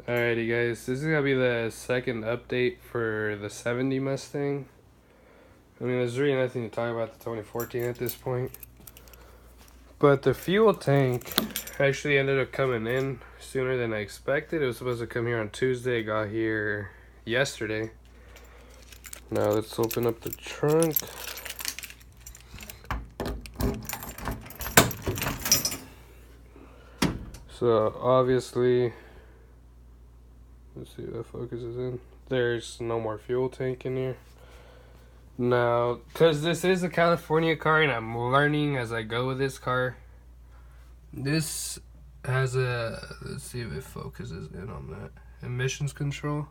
Alrighty guys, this is gonna be the second update for the 70 Mustang. I mean, there's really nothing to talk about the 2014 at this point. But the fuel tank actually ended up coming in sooner than I expected. It was supposed to come here on Tuesday, it got here yesterday. Now let's open up the trunk. So obviously, let's see if that focuses in. There's no more fuel tank in here. Now, because this is a California car and I'm learning as I go with this car, this has a, let's see if it focuses in on that, emissions control.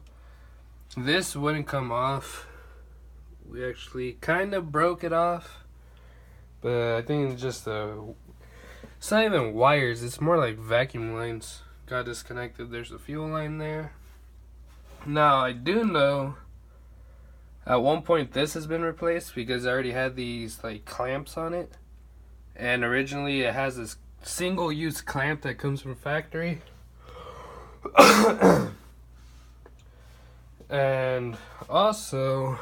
This wouldn't come off. We actually kind of broke it off, but I think it's just it's not even wires, it's more like vacuum lines. Got disconnected, there's a fuel line there. Now, I do know at one point this has been replaced because I already had these like clamps on it. And originally it has this single use clamp that comes from factory. And also,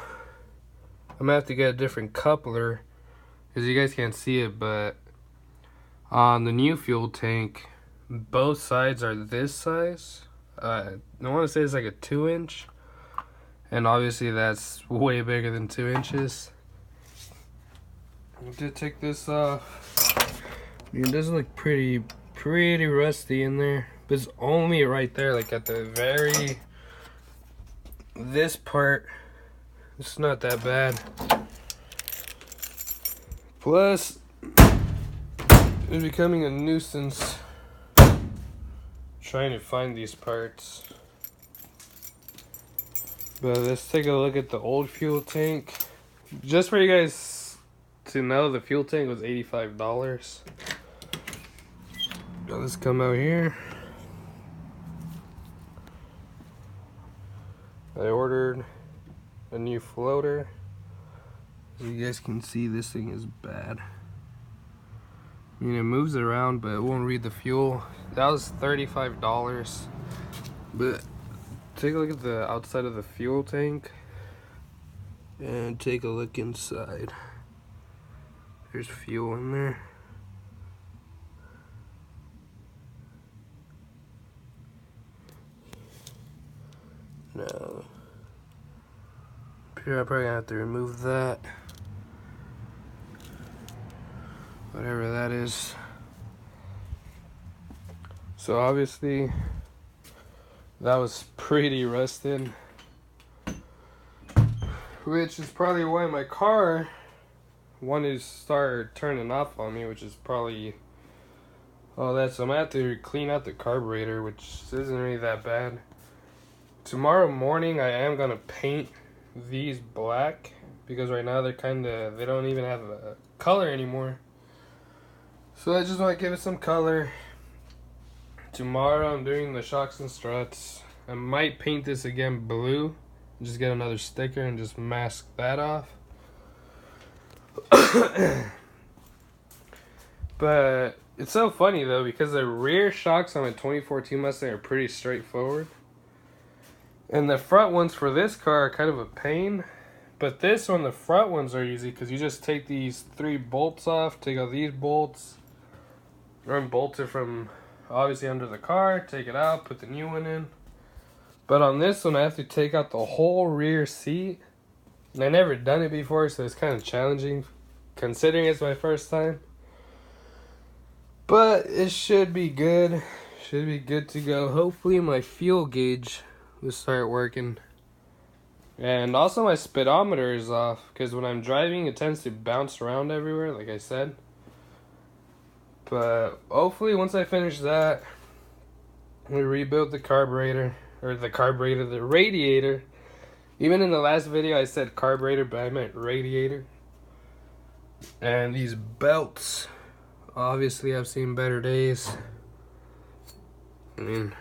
I'm gonna have to get a different coupler because you guys can't see it, but on the new fuel tank, both sides are this size. I want to say it's like a 2-inch, and obviously that's way bigger than 2 inches. I did take this off. I mean, it does look pretty rusty in there, but it's only right there, like at the very, this part, it's not that bad. Plus, it's becoming a nuisance trying to find these parts. But let's take a look at the old fuel tank. Just for you guys to know, the fuel tank was $85. Now let's come out here. I ordered a new floater. As you guys can see, this thing is bad. I mean, it moves around, but it won't read the fuel. That was $35. But take a look at the outside of the fuel tank and take a look inside. There's fuel in there. Now, here I'm probably gonna have to remove that. Whatever that is. So obviously that was pretty rusted, which is probably why my car wanted to start turning off on me, which is probably all that. So I'm gonna have to clean out the carburetor, which isn't really that bad. Tomorrow morning I am gonna paint these black because right now they don't even have a color anymore. So I just want to give it some color. Tomorrow I'm doing the shocks and struts. I might paint this again blue. Just get another sticker and just mask that off. But it's so funny though, because the rear shocks on my 2014 Mustang are pretty straightforward. And the front ones for this car are kind of a pain. But this one, the front ones are easy because you just take these 3 bolts off, take out these bolts, unbolt it from obviously under the car, take it out, put the new one in. But on this one I have to take out the whole rear seat, and I never done it before, so it's kind of challenging considering it's my first time. But it should be good to go. Hopefully my fuel gauge will start working, and also my speedometer is off because when I'm driving it tends to bounce around everywhere, like I said. But hopefully once I finish that, we rebuild the radiator. Even in the last video I said carburetor, but I meant radiator. And these belts, obviously I've seen better days. I mean,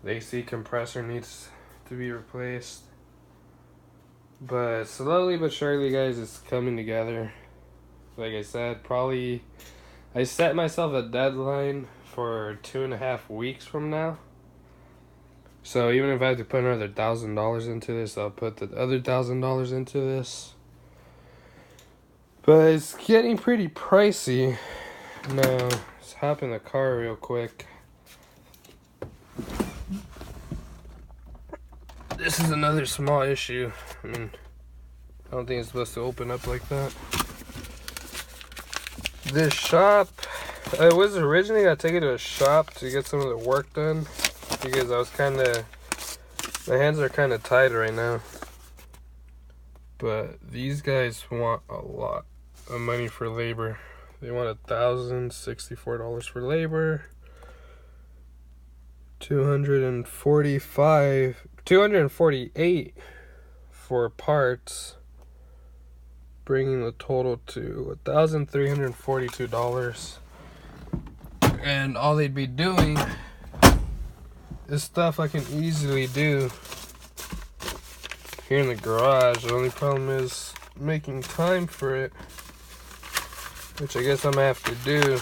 the AC compressor needs to be replaced. But slowly but surely, guys, it's coming together. Like I said, I set myself a deadline for 2.5 weeks from now. So even if I have to put another $1,000 into this, I'll put the other $1,000 into this. But it's getting pretty pricey. Now, let's hop in the car real quick. This is another small issue. I mean, I don't think it's supposed to open up like that. This shop, I was originally going to take it to a shop to get some of the work done. Because I was my hands are kind of tied right now. But these guys want a lot of money for labor. They want $1,064 for labor. $248 for parts, bringing the total to $1,342. And all they'd be doing is stuff I can easily do here in the garage. The only problem is making time for it, which I guess I'm gonna have to do.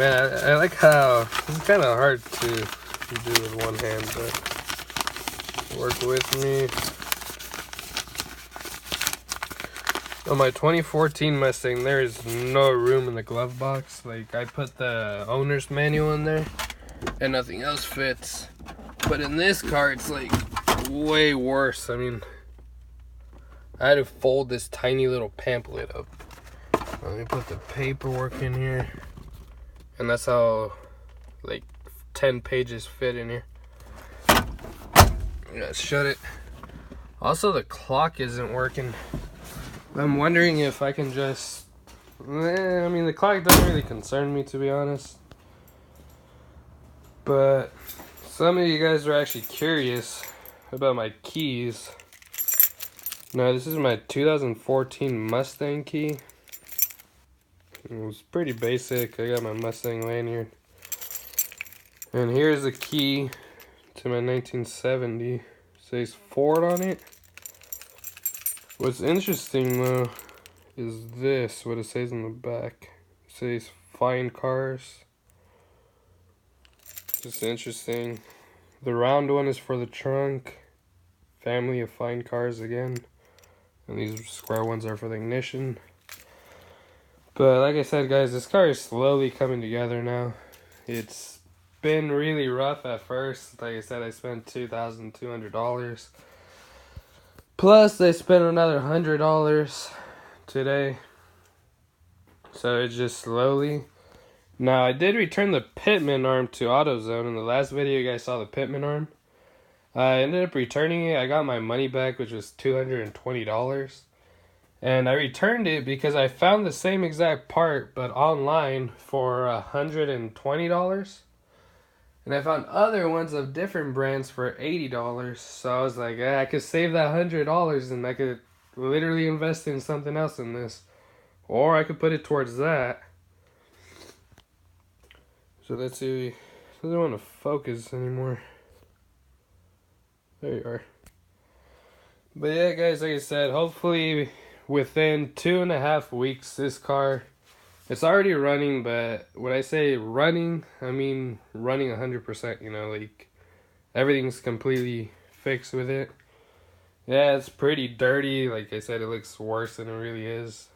Man, I like how this is kind of hard to do with one hand, but work with me. On my 2014 Mustang, there is no room in the glove box. Like, I put the owner's manual in there and nothing else fits. But in this car, it's like way worse. I mean, I had to fold this tiny little pamphlet up. Let me put the paperwork in here. And that's how, like, 10 pages fit in here. Let's shut it. Also, the clock isn't working. I'm wondering if I can just... I mean, the clock doesn't really concern me, to be honest. But some of you guys are actually curious about my keys. Now, this is my 2014 Mustang key. It was pretty basic. I got my Mustang lanyard. And here's the key to my 1970. It says Ford on it. What's interesting though is this, what it says on the back. It says Fine Cars. Just interesting. The round one is for the trunk. Family of Fine Cars again. And these square ones are for the ignition. But like I said, guys, this car is slowly coming together now. It's been really rough at first. Like I said, I spent $2,200. Plus, I spent another $100 today. So it's just slowly. Now, I did return the Pitman arm to AutoZone. In the last video, you guys saw the Pitman arm. I ended up returning it. I got my money back, which was $220. And I returned it because I found the same exact part, but online for $120. And I found other ones of different brands for $80. So I was like, I could save that $100 and I could literally invest in something else in this. Or I could put it towards that. So let's see. It doesn't want to focus anymore. There you are. But yeah, guys, like I said, hopefully within 2.5 weeks, this car, it's already running, but when I say running, I mean running 100%, you know, like everything's completely fixed with it. Yeah, it's pretty dirty. Like I said, it looks worse than it really is.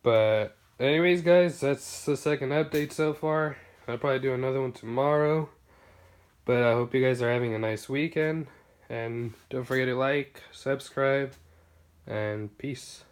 But anyways, guys, that's the second update so far. I'll probably do another one tomorrow. But I hope you guys are having a nice weekend. And don't forget to like, subscribe, and peace.